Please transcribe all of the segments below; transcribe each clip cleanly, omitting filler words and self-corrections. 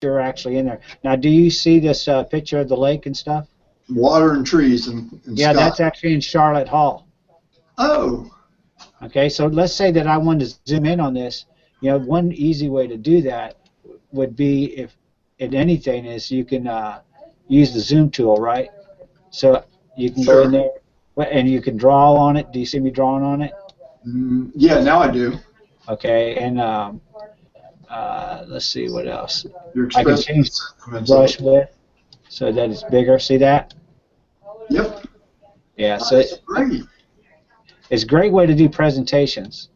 you're actually in there. Now, do you see this picture of the lake and stuff? Water and trees and yeah, sky. That's actually in Charlotte Hall. Oh. Okay, so let's say that I wanted to zoom in on this. You know, one easy way to do that would be, if anything, is you can use the zoom tool, right? So you can go in there and you can draw on it. Do you see me drawing on it? Yeah, now I do. Okay, and let's see what else. I can change the brush width so that it's bigger. See that? Yep. Yeah, so it's great. It's a great way to do presentations.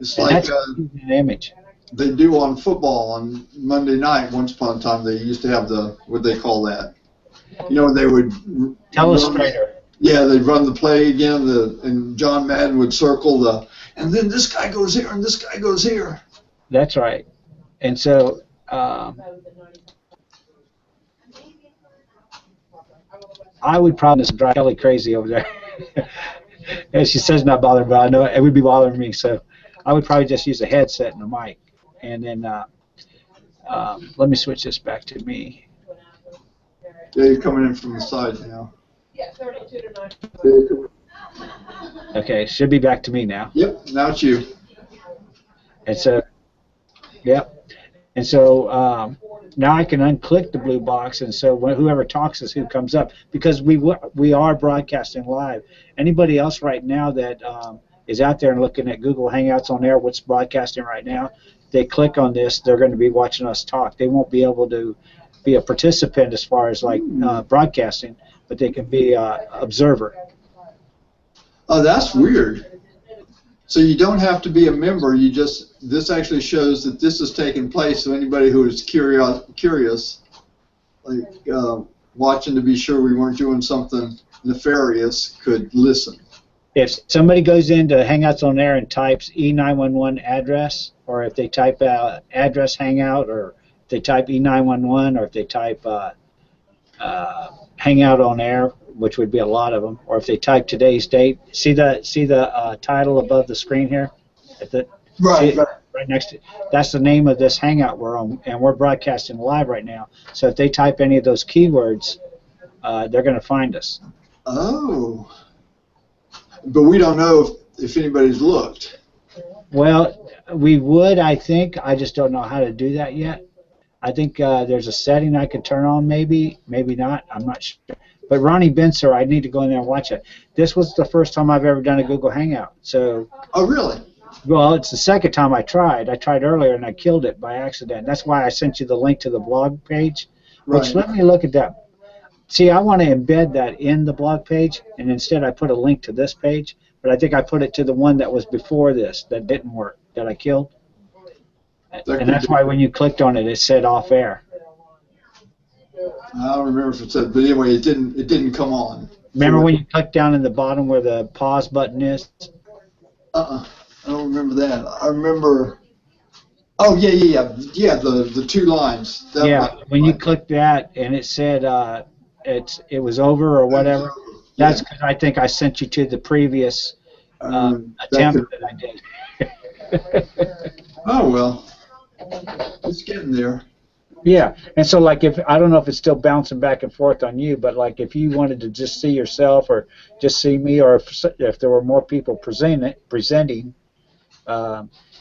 It's like an image. They do on football on Monday night. Once upon a time, they used to have what they call that. You know, they would telestrator. They'd run the play again, and John Madden would circle and then this guy goes here and this guy goes here. That's right. And so I would probably drive Kelly crazy over there. And she says not bothering, but I know it would be bothering me. So I would probably just use a headset and a mic. And then let me switch this back to me. Yeah, you're coming in from the side now. Yeah, 32 to 9. Okay, should be back to me now. Yep, now it's you. And so, yep. And so now I can unclick the blue box, and so whoever talks is who comes up, because we are broadcasting live. Anybody else right now that is out there and looking at Google Hangouts on Air, what's broadcasting right now, they click on this, they're going to be watching us talk. They won't be able to be a participant as far as like broadcasting, but they can be an observer. Oh, that's weird. So you don't have to be a member. This actually shows that this is taking place. So anybody who is curious, like watching to be sure we weren't doing something nefarious, could listen. If somebody goes into Hangouts on Air and types E911 address, or if they type address Hangout, or if they type E911, or if they type Hangout on Air, which would be a lot of them, or if they type today's date, see the title above the screen here, right next to it. That's the name of this Hangout we're on, and we're broadcasting live right now. So if they type any of those keywords, they're going to find us. Oh, but we don't know if anybody's looked. Well, we would, I think. I just don't know how to do that yet. I think there's a setting I could turn on, maybe not. I'm not sure. But Ronnie Benser, I need to go in there and watch it. This was the first time I've ever done a Google Hangout. So. Oh, really? Well, it's the second time I tried. I tried earlier and I killed it by accident. That's why I sent you the link to the blog page. Right. Which, let me look at that. See, I want to embed that in the blog page, and instead I put a link to this page. But I think I put it to the one that was before this that didn't work, that I killed. And that's why when you clicked on it, it said off air. I don't remember if it said, but anyway, it didn't come on. Remember when you click down in the bottom where the pause button is? I don't remember that. I remember. Oh yeah. The two lines. When you clicked that and it said it was over or whatever. That's because I think I sent you to the previous attempt that I did. Oh well, it's getting there. Yeah, and so like if I don't know if it's still bouncing back and forth on you, but like if you wanted to just see yourself or just see me, or if there were more people presenting,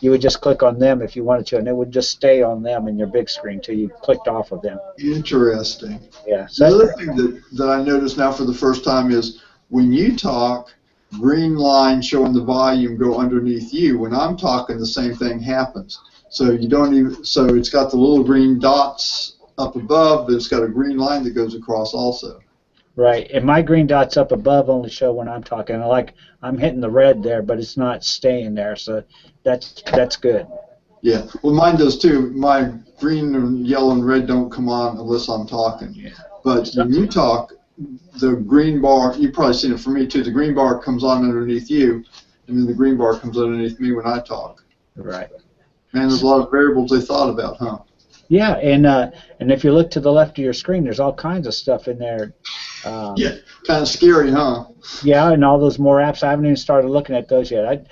you would just click on them if you wanted to, and it would just stay on them in your big screen till you clicked off of them. Interesting. Yeah. So the other thing that I noticed now for the first time is when you talk, green line showing the volume go underneath you. When I'm talking, the same thing happens. So you don't even. So it's got the little green dots up above, but it's got a green line that goes across also. Right, and my green dots up above only show when I'm talking. Like I'm hitting the red there, but it's not staying there. So that's good. Yeah, well, mine does too. My green and yellow and red don't come on unless I'm talking. Yeah. But when you talk, the green bar, you've probably seen it for me too, the green bar comes on underneath you, and then the green bar comes underneath me when I talk. Right. Man, there's a lot of variables they thought about, huh? Yeah, and if you look to the left of your screen, there's all kinds of stuff in there. Yeah, kind of scary, huh? Yeah, and all those more apps. I haven't even started looking at those yet.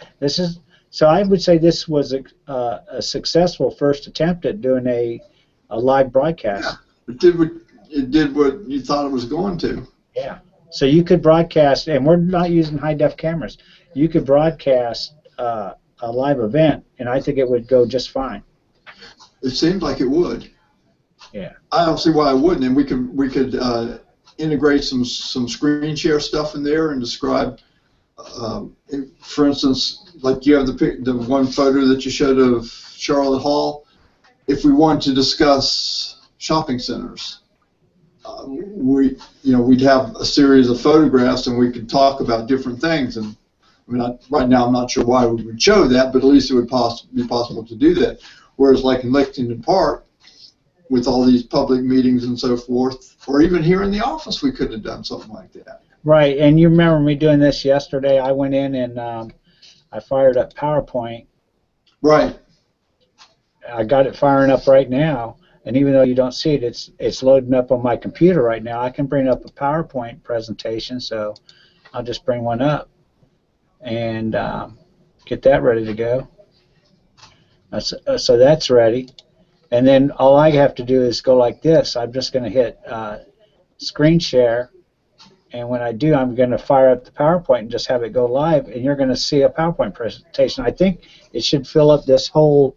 So I would say this was a successful first attempt at doing a a live broadcast. Yeah. It did what you thought it was going to. Yeah. So you could broadcast, and we're not using high-def cameras. You could broadcast a live event, and I think it would go just fine. It seemed like it would. Yeah. I don't see why it wouldn't, and we could integrate some screen share stuff in there and describe. For instance, like you have the one photo that you showed of Charlotte Hall. If we wanted to discuss shopping centers, we'd have a series of photographs and we could talk about different things. And I mean, right now I'm not sure why we would show that, but at least it would be possible to do that. Whereas like in Lexington Park, with all these public meetings and so forth, or even here in the office, we could have done something like that. Right, and you remember me doing this yesterday. I went in and I fired up PowerPoint. Right. I got it firing up right now, and even though you don't see it, it's loading up on my computer right now. I can bring up a PowerPoint presentation, so I'll just bring one up and get that ready to go. So that's ready. And then all I have to do is go like this. I'm just going to hit screen share, and when I do, I'm going to fire up the PowerPoint and just have it go live, and you're going to see a PowerPoint presentation. I think it should fill up this whole,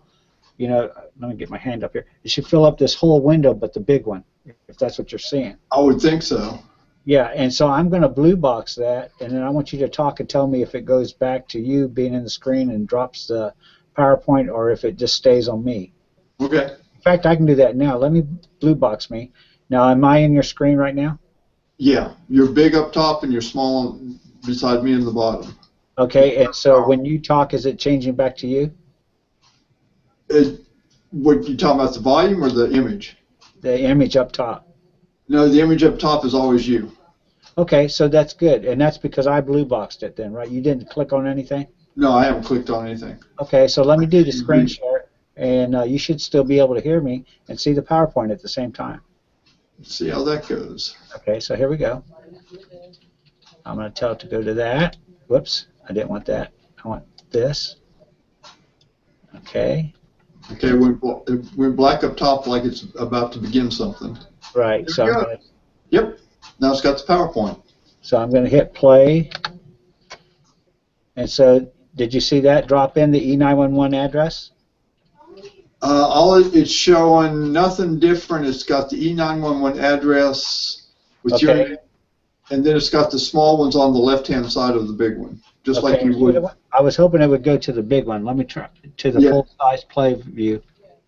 let me get my hand up here. It should fill up this whole window, but the big one, if that's what you're seeing. I would think so. Yeah, and so I'm going to blue box that, and then I want you to talk and tell me if it goes back to you being in the screen and drops the PowerPoint, or if it just stays on me. Okay. In fact, I can do that now. Let me blue box me. Now, am I in your screen right now? Yeah, you're big up top and you're small beside me in the bottom. Okay, and so when you talk, is it changing back to you? What you talking about, the volume or the image? The image up top. No, the image up top is always you. Okay, so that's good, and that's because I blue boxed it then, right? You didn't click on anything? No, I haven't clicked on anything. Okay, so let me do the screen share, and you should still be able to hear me and see the PowerPoint at the same time. Let's see how that goes. Okay, so here we go. I'm going to tell it to go to that. Whoops, I didn't want that. I want this. Okay. Okay, it went black up top like it's about to begin something. Right, so I'm going to... Yep, now it's got the PowerPoint. So I'm going to hit play. And so, did you see that drop in the E911 address? It's showing nothing different. It's got the E911 address with your name, and then it's got the small ones on the left-hand side of the big one, just like you would. I was hoping it would go to the big one. Let me try to the full-size play view.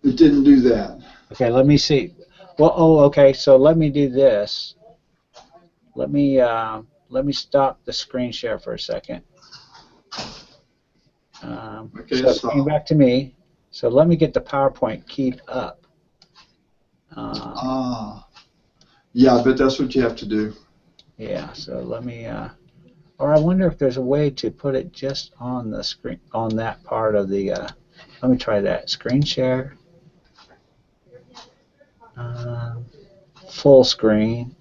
It didn't do that. Okay, let me see. Well, okay. So let me do this. Let me stop the screen share for a second. Okay, so it came back to me. So let me get the PowerPoint keyed up. Yeah, I bet that's what you have to do. Yeah, so let me, or I wonder if there's a way to put it just on the screen, on that part of the, let me try that, screen share, full screen.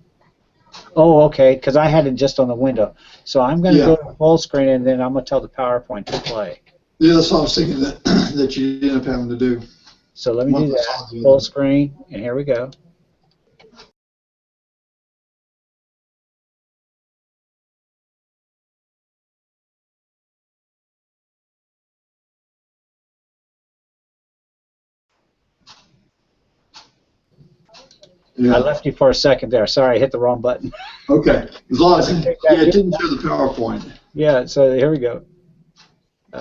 Oh, okay, because I had it just on the window. So I'm going to go to full screen, and then I'm going to tell the PowerPoint to play. Yeah, that's what I was thinking that you end up having to do. So let me do that, full screen, and here we go. Yeah. I left you for a second there. Sorry, I hit the wrong button. Okay. As long as it didn't show the PowerPoint. Yeah, so here we go.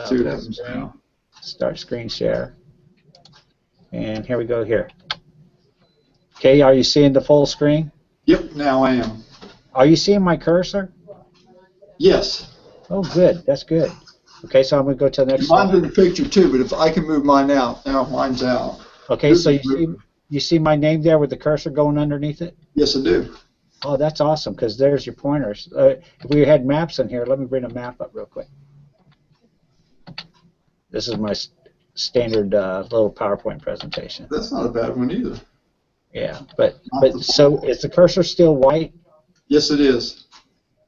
See what happens now. Start screen share. And here we go here. Okay, are you seeing the full screen? Yep, now I am. Are you seeing my cursor? Yes. Oh, good. That's good. Okay, so I'm going to go to the next Mine's slide. in the picture too, but if I can move mine out, now mine's out. Okay, so you see my name there with the cursor going underneath it? Yes, I do. Oh, that's awesome, because there's your pointers. If we had maps in here, let me bring a map up real quick. This is my standard little PowerPoint presentation. That's not a bad one either. Yeah, but so is the cursor still white? Yes, it is.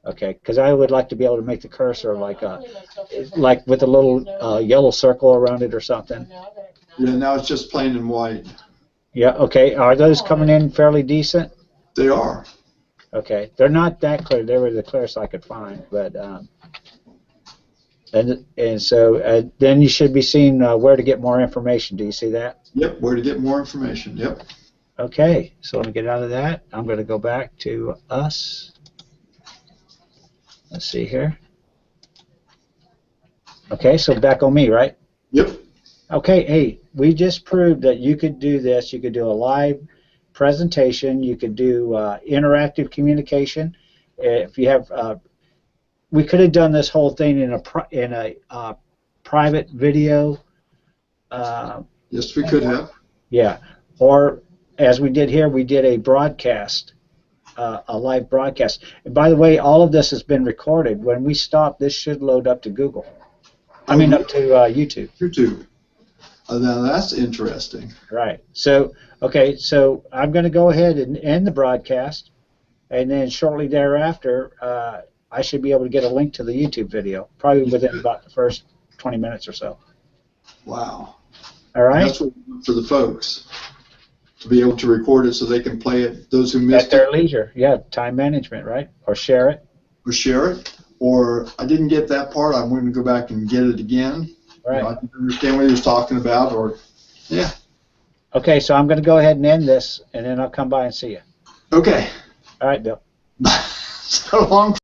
Okay, because I would like to be able to make the cursor like with a little yellow circle around it or something. Yeah, now it's just plain and white. Yeah, okay. Are those coming in fairly decent? They are. Okay. They're not that clear. They were the clearest I could find, but and so then you should be seeing where to get more information. Do you see that? Yep, where to get more information. Yep. Okay, so let me get out of that. I'm going to go back to us. Let's see here. Okay, so back on me, right? Yep. Okay, hey, we just proved that you could do this. You could do a live presentation. You could do interactive communication. If you have, we could have done this whole thing in a private video. Yes, we could have. Yeah, or as we did here, we did a broadcast, a live broadcast. And by the way, all of this has been recorded. When we stop, this should load up to Google. I mean, up to YouTube. YouTube. Now that's interesting. Right. So, okay, so I'm going to go ahead and end the broadcast, and then shortly thereafter, I should be able to get a link to the YouTube video, probably within about the first 20 minutes or so. Wow. All right? That's what we want for the folks, to be able to record it so they can play it, those who At missed their it. leisure. Yeah, time management, right? Or share it. Or share it. Or I didn't get that part, I'm going to go back and get it again. Right. You know, I didn't understand what he was talking about, or, yeah. Okay, so I'm going to go ahead and end this, and then I'll come by and see you. Okay. All right, Bill. So long.